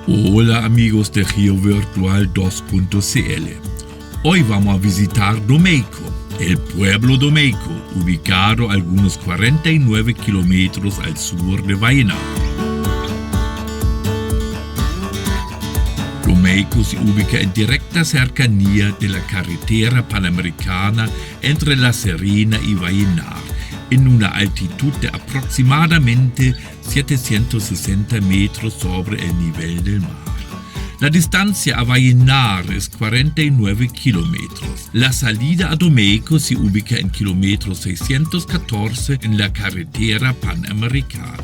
Hola amigos de GeoVirtual 2.cl. Hoy vamos a visitar Domeyko, el pueblo Domeyko, ubicado a algunos 49 kilómetros al sur de Vallenar. Domeyko se ubica en directa cercanía de la carretera panamericana entre La Serena y Vallenar, en una altitud de aproximadamente 760 metros sobre el nivel del mar. La distancia a Vallenar es 49 kilómetros. La salida a Domeyko se ubica en kilómetro 614 en la carretera panamericana.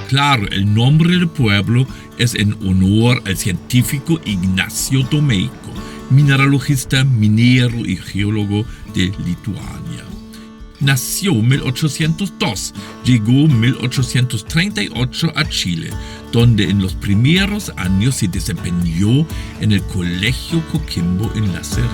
Claro, el nombre del pueblo es en honor al científico Ignacio Domeyko, mineralogista, minero y geólogo de Lituania. Nació en 1802, llegó en 1838 a Chile, donde en los primeros años se desempeñó en el Colegio Coquimbo en La Serena.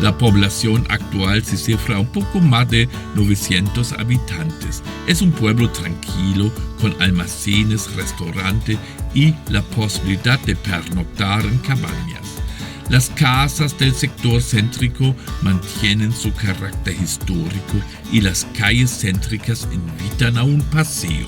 La población actual se cifra un poco más de 900 habitantes. Es un pueblo tranquilo, con almacenes, restaurante y la posibilidad de pernoctar en cabañas. Las casas del sector céntrico mantienen su carácter histórico y las calles céntricas invitan a un paseo.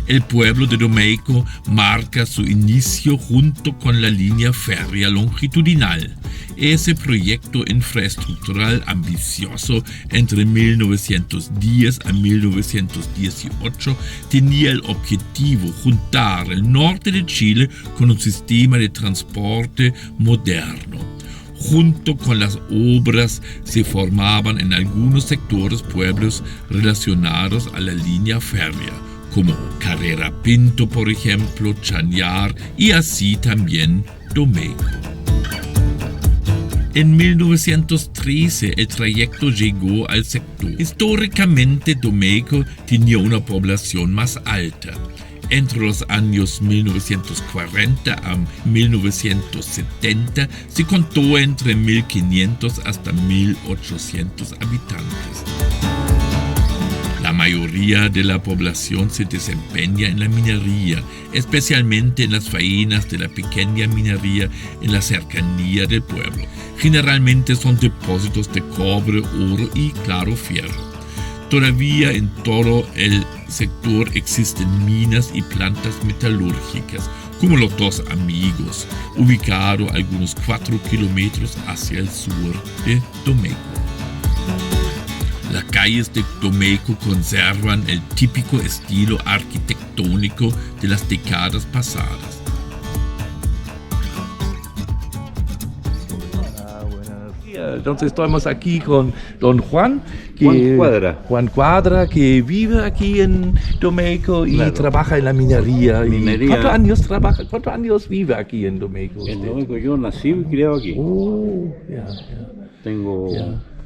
El pueblo de Domeyko marca su inicio junto con la línea férrea longitudinal. Ese proyecto infraestructural ambicioso entre 1910 a 1918 tenía el objetivo juntar el norte de Chile con un sistema de transporte moderno. Junto con las obras se formaban en algunos sectores pueblos relacionados a la línea férrea, como Carrera Pinto, por ejemplo, Chañar y así también Domeyko. En 1913 el trayecto llegó al sector. Históricamente Domeyko tenía una población más alta. Entre los años 1940 a 1970 se contó entre 1.500 hasta 1.800 habitantes. La mayoría de la población se desempeña en la minería, especialmente en las faenas de la pequeña minería en la cercanía del pueblo. Generalmente son depósitos de cobre, oro y claro fierro. Todavía en todo el sector existen minas y plantas metalúrgicas, como los Dos Amigos, ubicado a algunos 4 kilómetros hacia el sur de Domeyko. Las calles de Domeyko conservan el típico estilo arquitectónico de las décadas pasadas. Entonces estamos aquí con don Juan Cuadra, que vive aquí en Domeyko y claro, trabaja en la minería. Minería. ¿Cuántos años vive aquí en Domeyko? En Domeyko yo nací y criado aquí. Tengo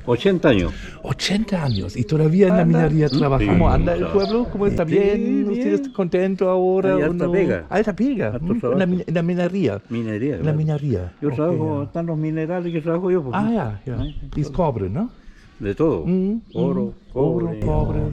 80 años. 80 años y todavía en la minería trabaja. ¿Cómo anda el pueblo? ¿Cómo está? ¿Bien? ¿Usted está contento ahora? Hay alta pega. Alta pega. En la minería. Minería. En la minería. Yo trabajo, están los minerales que trabajo yo. Ya. Y es cobre, ¿no? De todo. Oro, cobre,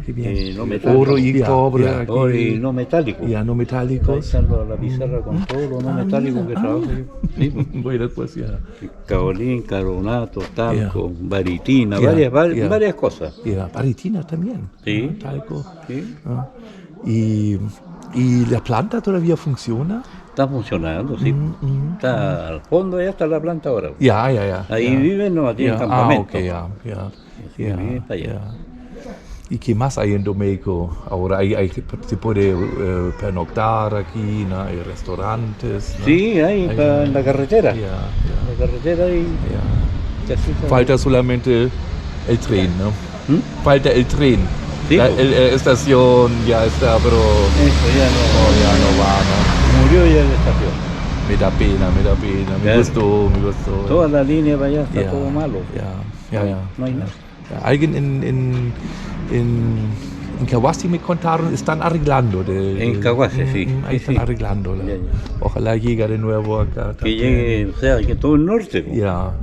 qué bien. no metálico. Oro y cobre. Aquí. Oro y no metálico. Ya, no metálicos. Ahí está la pizarra con todo lo no metálico que trabajo yo. Sí, pues. Bueno, pues ya. Caolín, carbonato, talco, baritina, varias cosas. Baritina también. Sí. Talco. Sí. ¿Y la planta todavía funciona? Está funcionando, sí. Está al fondo, ya está la planta ahora. Ya. Ahí viven, no, tienen campamento. Viven para allá. ¿Y qué más hay en Domeyko? Ahora se puede pernoctar aquí, ¿no? Hay restaurantes, ¿no? Sí, hay en la carretera. En la carretera hay. Falta solamente el tren, ¿no? Falta el tren. Sí, la estación ya está, pero eso ya no va, ¿no? Murió ya la estación. me da pena, me Claro. gustó. Toda la línea para allá está Ya, todo malo. Ja. No hay nada. Ja, alguien en Kawasi me contaron, están arreglando. En Kawasi, sí. Ahí Sí, están sí. arreglando. Ya. Ojalá llegue de nuevo acá. Que también. llegue, o sea, que todo el norte. po. Ja.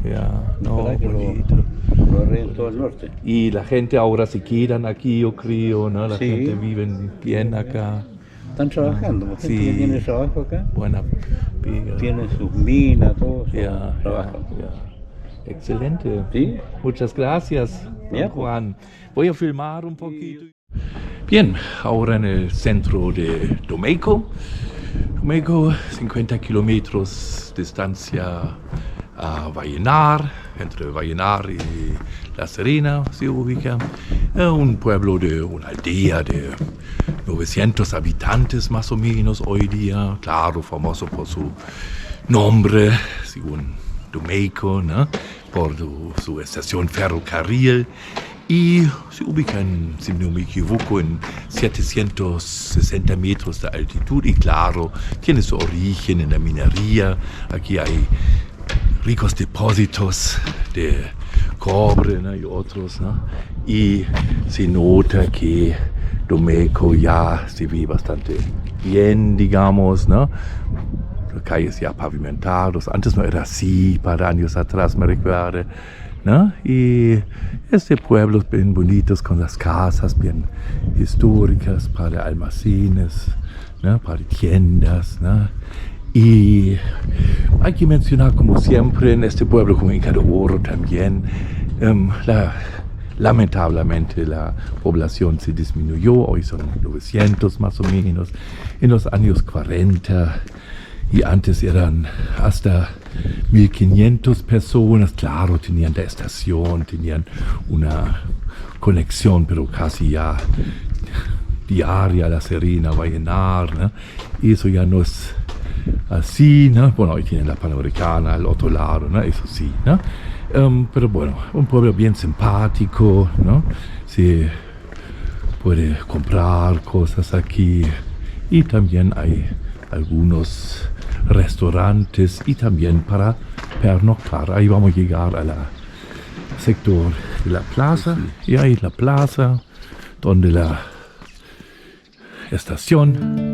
No, Ojalá que bonito. lo arreglen todo el norte. Y la gente ahora se quedan aquí, yo creo, ¿no? La Sí. gente vive bien acá. Están trabajando, porque Sí. gente que tiene trabajo acá, Buena pega. tienen sus minas, todo eso, Ja. trabajan. Excelente. ¿Sí? Muchas gracias, don Ja, pues. Juan. Voy a filmar un poquito. Bien, ahora en el centro de Domeyko. Domeyko, 50 kilómetros distancia a Vallenar, entre Vallenar y La Serena se ubica. Un pueblo de una aldea de 900 habitantes más o menos hoy día. Claro, famoso por su nombre, según Domeyko, ¿no? Por su estación ferrocarril. Y se ubica, si no me equivoco, en 760 metros de altitud. Y claro, tiene su origen en la minería. Aquí hay ricos depósitos de cobre, ¿no? Y otros, ¿no? Y se nota que Domeyko ya se ve bastante bien, digamos, ¿no? Calles ya pavimentados. Antes no era así, para años atrás me recuerdo, ¿no? Y este pueblo es bien bonitos con las casas bien históricas para almacenes, ¿no? Para tiendas, ¿no? Y hay que mencionar, como siempre, en este pueblo, como en cada oro también, lamentablemente la población se disminuyó. Hoy son 900 más o menos. En los años 40 y antes eran hasta 1500 personas. Claro, tenían la estación, tenían una conexión, pero casi ya diaria, La Serena, Vallenar, ¿no? Y eso ya no es así, ¿no? Bueno, hoy tienen la Panamericana al otro lado, ¿no? Eso sí, ¿no? Pero bueno, un pueblo bien simpático, ¿no? Se puede comprar cosas aquí y también hay algunos restaurantes y también para pernoctar. Ahí vamos a llegar al sector de la plaza y ahí la plaza donde la estación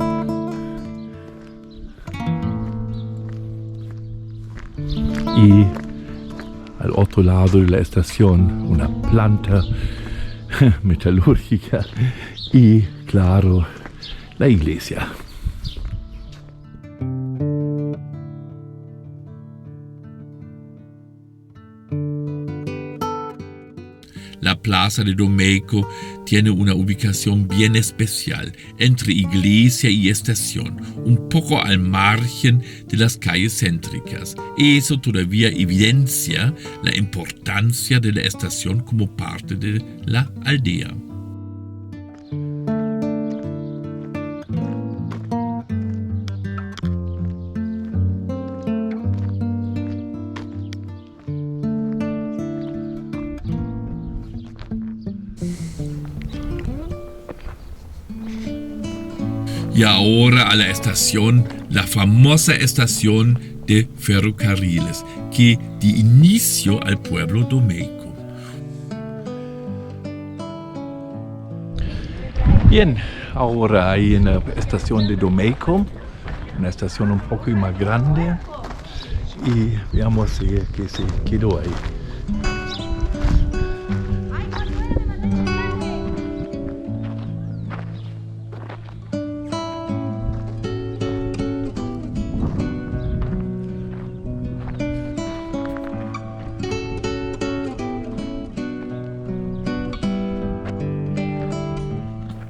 y al otro lado de la estación una planta metalúrgica y claro la iglesia. La plaza de Domeyko tiene una ubicación bien especial entre iglesia y estación, un poco al margen de las calles céntricas. Eso todavía evidencia la importancia de la estación como parte de la aldea. Y ahora a la estación, la famosa estación de ferrocarriles, que dio inicio al pueblo Domeyko. Bien, ahora ahí en la estación de Domeyko, una estación un poco más grande, y veamos que se quedó ahí.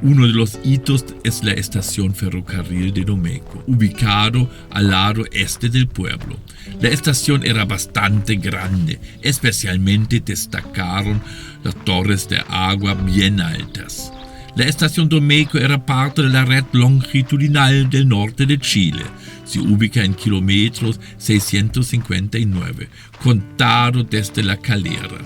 Uno de los hitos es la estación ferrocarril de Domeyko, ubicado al lado este del pueblo. La estación era bastante grande, especialmente destacaron las torres de agua bien altas. La estación Domeyko era parte de la red longitudinal del norte de Chile. Se ubica en kilómetros 659, contado desde la calera.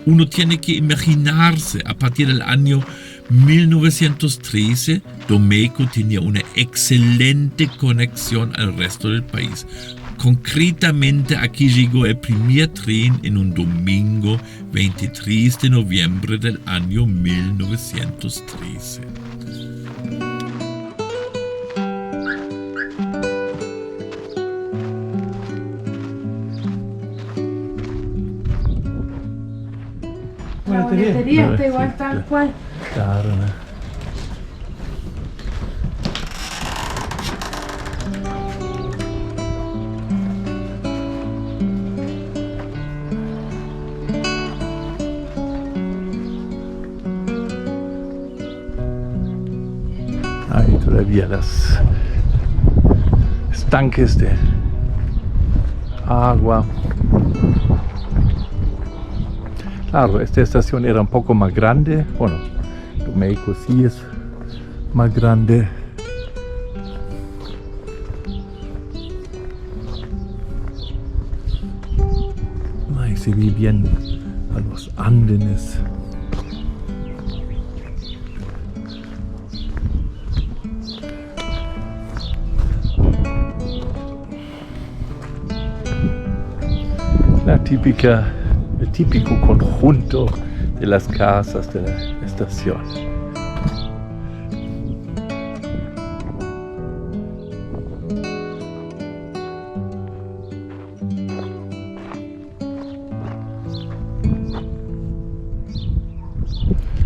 Uno tiene que imaginarse, a partir del año 1913, Domeyko tenía una excelente conexión al resto del país. Concretamente aquí llegó el primer tren en un domingo 23 de noviembre del año 1913. La boletería está igual tal cual. Claro, ¿no? Hay todavía los estanques de agua. Claro, esta estación era un poco más grande. Bueno, Domeyko sí es más grande. Ahí se ve bien a los andenes. El típico conjunto de las casas de la estación.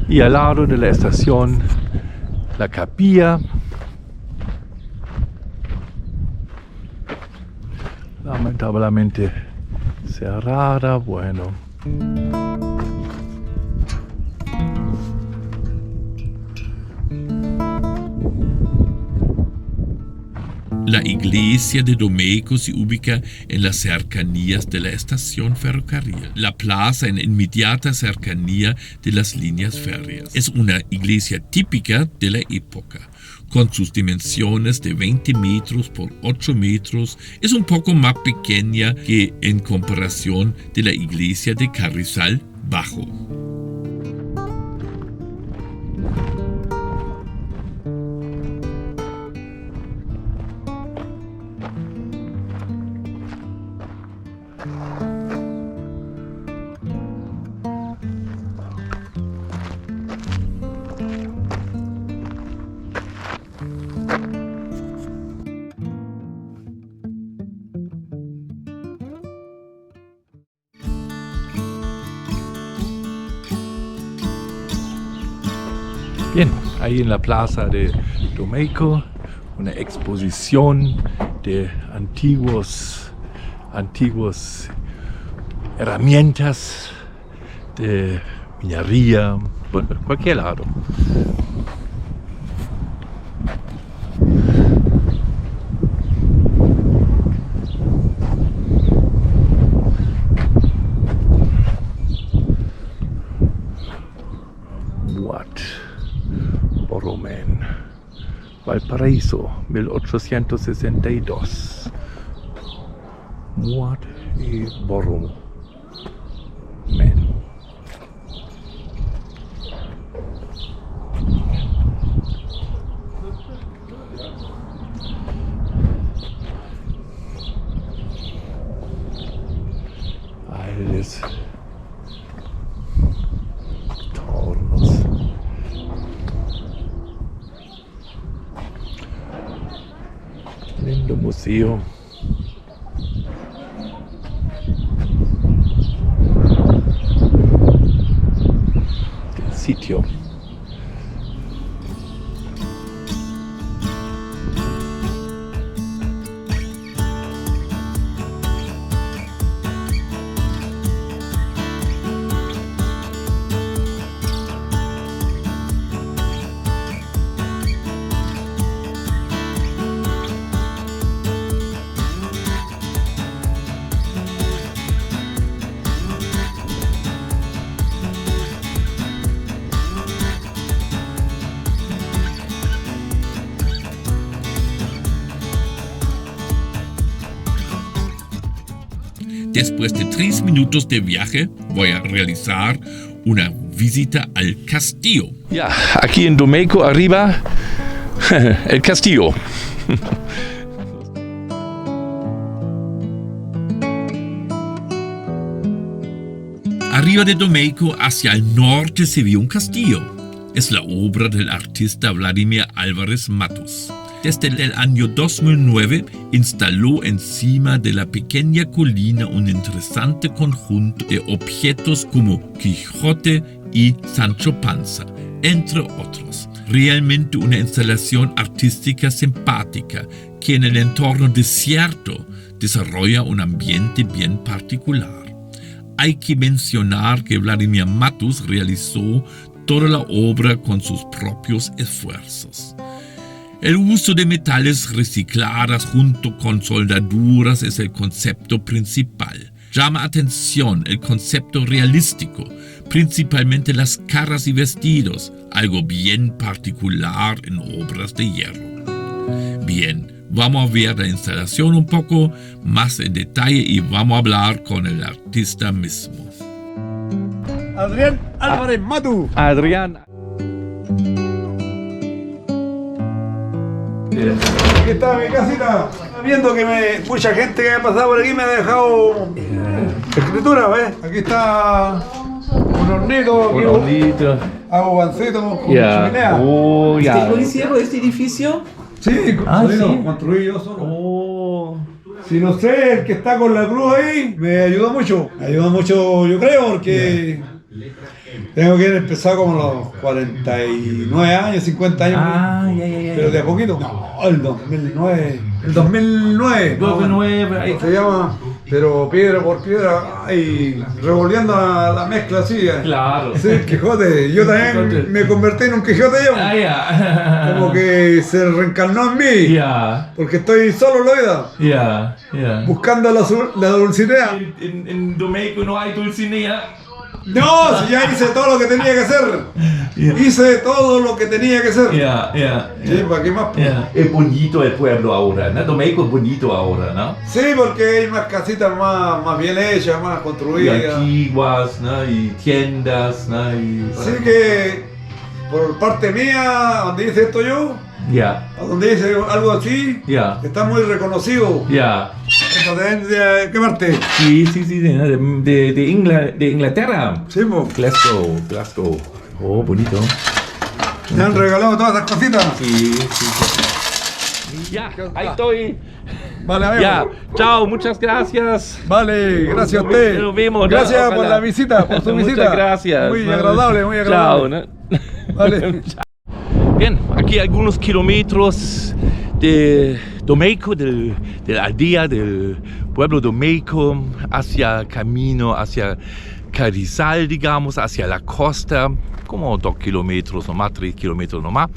Y al lado de la estación, la capilla. Lamentablemente cerrada, bueno. La iglesia de Domeyko se ubica en las cercanías de la estación ferrocarril, la plaza en inmediata cercanía de las líneas férreas. Es una iglesia típica de la época. Con sus dimensiones de 20 metros por 8 metros, es un poco más pequeña que en comparación de la iglesia de Carrizal Bajo. Bien, ahí en la plaza de Domeyko, una exposición de antiguas herramientas de minería, bueno, cualquier lado. Boromen, Valparaíso, 1862. Muad y Boromen. Alles tornos. Lindo museo. El sitio. Después de 3 minutos de viaje, voy a realizar una visita al castillo. Ya, aquí en Domeyko arriba, el castillo. Arriba de Domeyko, hacia el norte, se ve un castillo. Es la obra del artista Vladimir Álvarez Matus. Desde el año 2009 instaló encima de la pequeña colina un interesante conjunto de objetos como Quijote y Sancho Panza, entre otros. Realmente una instalación artística simpática que en el entorno desierto desarrolla un ambiente bien particular. Hay que mencionar que Vladimir Matus realizó toda la obra con sus propios esfuerzos. El uso de metales reciclados junto con soldaduras es el concepto principal. Llama atención el concepto realístico, principalmente las caras y vestidos, algo bien particular en obras de hierro. Bien, vamos a ver la instalación un poco más en detalle y vamos a hablar con el artista mismo. Adrián Álvarez Matus. Adrián. Aquí está mi casita. Viendo que mucha gente que ha pasado por aquí me ha dejado escritura, ¿ves? Aquí está un hornito, Un hornito. hago pancito con Ya. chimenea. Oh, ya. ¿Lo hicieron este edificio? Sí, Ah, sí, sí. lo construí yo solo. Oh. Si no sé, el que está con la cruz ahí me ayudó mucho. Me ayudó mucho, yo creo, porque tengo que empezar como a los 49 años, 50 años. Ah, ya. Pero de a poquito. No, el 2009. El 2009. más o menos. 2009, ahí. Se llama, pero piedra por piedra, y revolviendo la mezcla así. Claro. Sí, el Quijote. Yo también Quijote. me convertí en un Quijote yo. Ah, ya. Como que se reencarnó en mí. Ya. Porque estoy solo en la vida. Ya. Buscando la Dulcinea. En Domeyko no hay Dulcinea. No, si ya hice todo lo que tenía que hacer. Hice todo lo que tenía que hacer. Ya. Sí, ¿para qué más? Es bonito el pueblo ahora, ¿no? Domeyko es bonito ahora, ¿no? Sí, porque hay más casitas más bien hechas, más Y construidas. antiguas, ¿no? Y tiendas, ¿no? Así que, por parte mía, donde hice esto yo, Ya. donde hice algo así, Ya. está muy reconocido. Ya. ¿De qué parte? Sí, de Inglaterra. Sí, pues. Glasgow. Oh, bonito. Me han regalado todas esas cositas. Sí. Ya, ahí estoy. Vale, amigo. Ya, chao, muchas gracias. Vale, gracias a usted. Nos vemos, ¿no? Gracias por Ojalá. la visita, por su visita. Muchas gracias. Muy agradable, muy Chao, agradable. ¿no? Vale. Bien, aquí algunos kilómetros de Domeyko, de la aldea del pueblo Domeyko, camino hacia Carrizal, digamos, hacia la costa, como 2 kilómetros nomás, 3 kilómetros nomás.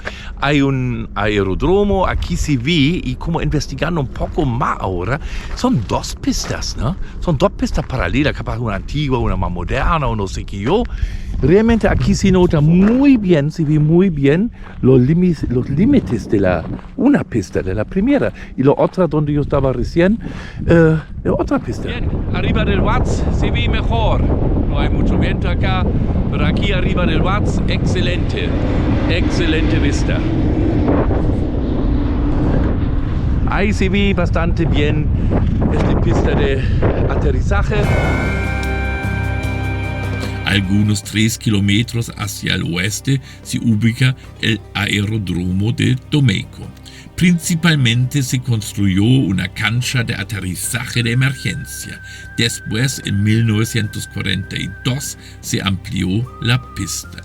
Hay un aeródromo, aquí se ve, y como investigando un poco más ahora, son 2 pistas, ¿no? Son 2 pistas paralelas, capaz una antigua, una más moderna, o no sé qué yo. Realmente aquí se nota muy bien, se ve muy bien los límites de una pista, de la primera, y la otra donde yo estaba recién, la otra pista. Bien, arriba del Watts se ve mejor. No hay mucho viento acá, pero aquí arriba del Watts, excelente vista. Ahí se ve bastante bien esta pista de aterrizaje. Algunos 3 kilómetros hacia el oeste se ubica el aeródromo de Domeyko. Principalmente se construyó una cancha de aterrizaje de emergencia. Después, en 1942, se amplió la pista.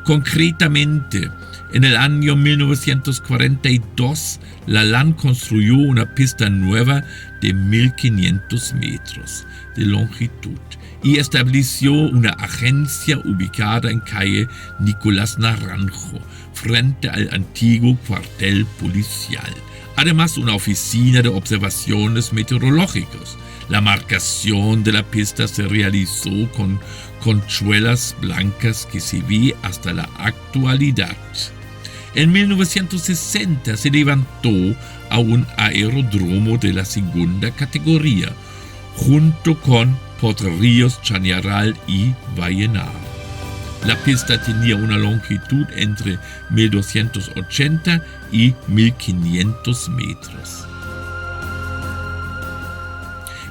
Concretamente, en el año 1942, la LAN construyó una pista nueva de 1500 metros de longitud y estableció una agencia ubicada en calle Nicolás Naranjo, frente al antiguo cuartel policial. Además, una oficina de observaciones meteorológicas. La marcación de la pista se realizó con conchuelas blancas que se ve hasta la actualidad. En 1960 se levantó a un aeródromo de la segunda categoría, junto con Potrerillos, Chañaral y Vallenar. La pista tenía una longitud entre 1280 y 1500 metros.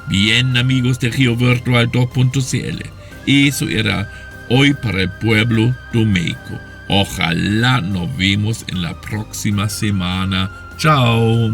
Bien, amigos de GeoVirtual 2.cl, Eso era hoy para el pueblo domeico. Ojalá nos vemos en la próxima semana. Chao.